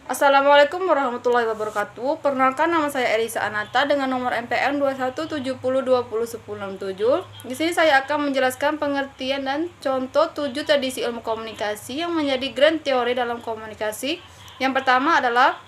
Assalamualaikum warahmatullahi wabarakatuh. Perkenalkan, nama saya Elisa Anata dengan nomor NPM 2170201067. Di sini saya akan menjelaskan pengertian dan contoh 7 tradisi ilmu komunikasi yang menjadi grand teori dalam komunikasi. Yang pertama adalah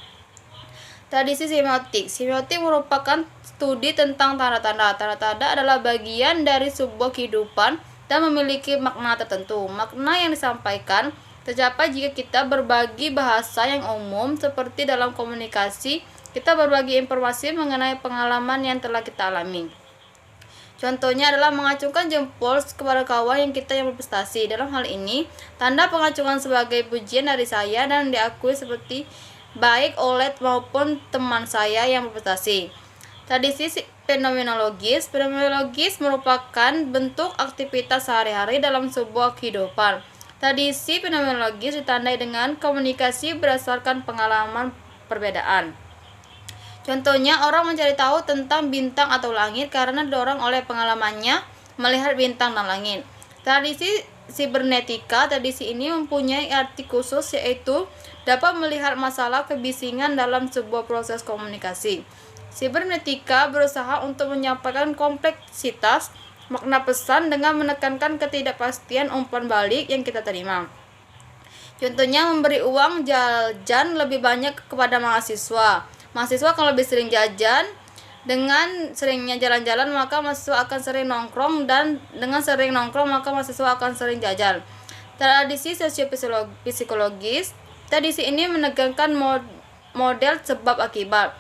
tradisi semiotik. Semiotik merupakan studi tentang tanda-tanda. Tanda-tanda adalah bagian dari sebuah kehidupan dan memiliki makna tertentu. Makna yang disampaikan tercapai jika kita berbagi bahasa yang umum, seperti dalam komunikasi, kita berbagi informasi mengenai pengalaman yang telah kita alami. Contohnya adalah mengacungkan jempol kepada kawan yang berprestasi. Dalam hal ini, tanda pengacungan sebagai pujian dari saya dan diakui seperti baik oleh maupun teman saya yang berprestasi. Tradisi fenomenologis. Fenomenologis merupakan bentuk aktivitas sehari-hari dalam sebuah kehidupan. Tradisi fenomenologis ditandai dengan komunikasi berdasarkan pengalaman perbedaan. Contohnya, orang mencari tahu tentang bintang atau langit karena didorong oleh pengalamannya melihat bintang dan langit. Tradisi sibernetika. Tradisi ini mempunyai arti khusus, yaitu dapat melihat masalah kebisingan dalam sebuah proses komunikasi. Sibernetika berusaha untuk menyampaikan kompleksitas makna pesan dengan menekankan ketidakpastian umpan balik yang kita terima. Contohnya, memberi uang jajan lebih banyak kepada mahasiswa. Mahasiswa akan lebih sering jajan. Dengan seringnya jalan-jalan, maka mahasiswa akan sering nongkrong, dan dengan sering nongkrong, maka mahasiswa akan sering jajan. Tradisi sosiopsikologis. Tradisi ini menekankan model sebab akibat.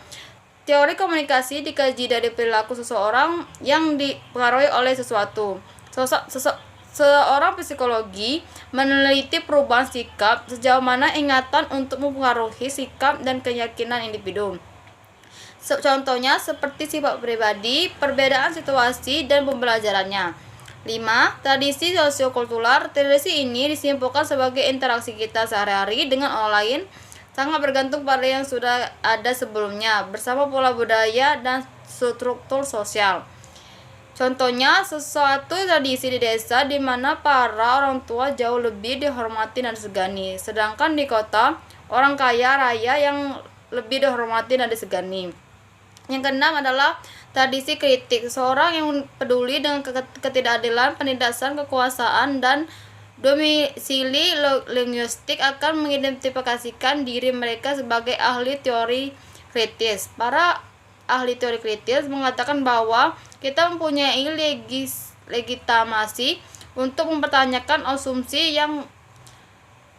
Teori komunikasi dikaji dari perilaku seseorang yang dipengaruhi oleh sesuatu. Seorang psikologi meneliti perubahan sikap, sejauh mana ingatan untuk mempengaruhi sikap dan keyakinan individu. Contohnya seperti sifat pribadi, perbedaan situasi, dan pembelajarannya. 5. Tradisi sosiokultural. Tradisi ini disimpulkan sebagai interaksi kita sehari-hari dengan orang lain, sangat bergantung pada yang sudah ada sebelumnya, bersama pola budaya dan struktur sosial. Contohnya, sesuatu tradisi di desa di mana para orang tua jauh lebih dihormati dan disegani, sedangkan di kota, orang kaya raya yang lebih dihormati dan disegani. Yang keenam adalah tradisi kritik. Seorang yang peduli dengan ketidakadilan, penindasan, kekuasaan, dan domisili linguistik akan mengidentifikasikan diri mereka sebagai ahli teori kritis. Para ahli teori kritis mengatakan bahwa kita mempunyai legitimasi untuk mempertanyakan asumsi yang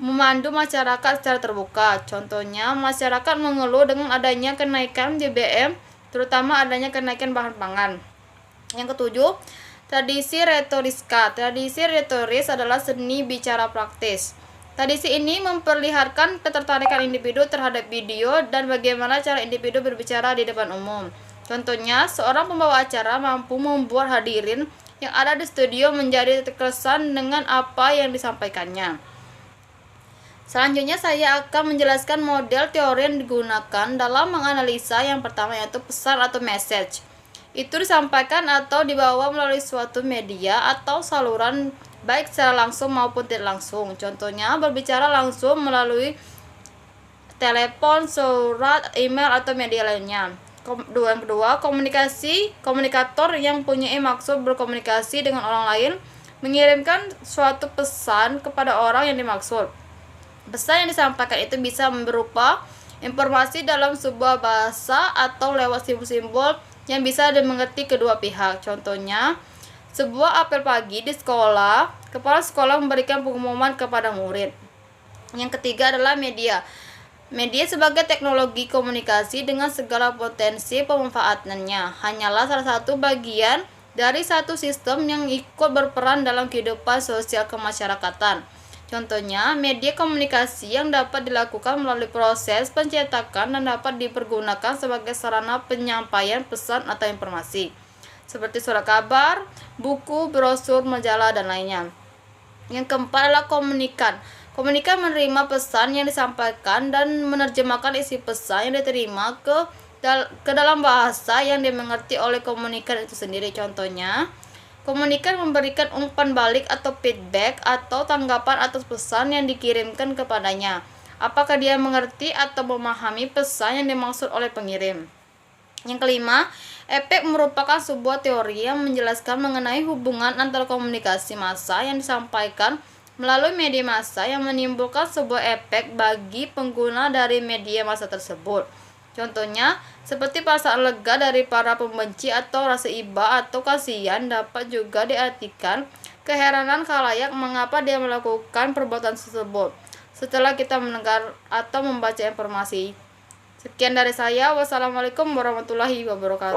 memandu masyarakat secara terbuka. Contohnya, masyarakat mengeluh dengan adanya kenaikan BBM, terutama adanya kenaikan bahan pangan. Yang ketujuh, tradisi retoriska. Tradisi retoris adalah seni bicara praktis. Tradisi ini memperlihatkan ketertarikan individu terhadap video dan bagaimana cara individu berbicara di depan umum. Contohnya, seorang pembawa acara mampu membuat hadirin yang ada di studio menjadi terkesan dengan apa yang disampaikannya. Selanjutnya, saya akan menjelaskan model teori yang digunakan dalam menganalisa. Yang pertama yaitu pesan atau message. Itu disampaikan atau dibawa melalui suatu media atau saluran, baik secara langsung maupun tidak langsung. Contohnya, berbicara langsung melalui telepon, surat, email, atau media lainnya. Yang kedua, komunikator yang punya maksud berkomunikasi dengan orang lain, mengirimkan suatu pesan kepada orang yang dimaksud. Pesan yang disampaikan itu bisa berupa informasi dalam sebuah bahasa atau lewat simbol-simbol yang bisa dimengerti kedua pihak. Contohnya, sebuah apel pagi di sekolah, kepala sekolah memberikan pengumuman kepada murid. Yang ketiga adalah media. Media sebagai teknologi komunikasi dengan segala potensi pemanfaatannya hanyalah salah satu bagian dari satu sistem yang ikut berperan dalam kehidupan sosial kemasyarakatan. Contohnya, media komunikasi yang dapat dilakukan melalui proses pencetakan dan dapat dipergunakan sebagai sarana penyampaian pesan atau informasi, seperti surat kabar, buku, brosur, majalah, dan lainnya. Yang keempat adalah komunikan. Komunikan menerima pesan yang disampaikan dan menerjemahkan isi pesan yang diterima ke dalam bahasa yang dimengerti oleh komunikan itu sendiri. Contohnya, komunikan memberikan umpan balik atau feedback atau tanggapan atas pesan yang dikirimkan kepadanya. apakah dia mengerti atau memahami pesan yang dimaksud oleh pengirim. Yang kelima, efek merupakan sebuah teori yang menjelaskan mengenai hubungan antara komunikasi massa yang disampaikan melalui media massa yang menimbulkan sebuah efek bagi pengguna dari media massa tersebut. Contohnya, seperti perasaan lega dari para pembenci atau rasa iba atau kasihan, dapat juga diartikan keheranan khalayak mengapa dia melakukan perbuatan tersebut setelah kita mendengar atau membaca informasi. Sekian dari saya. Wassalamualaikum warahmatullahi wabarakatuh.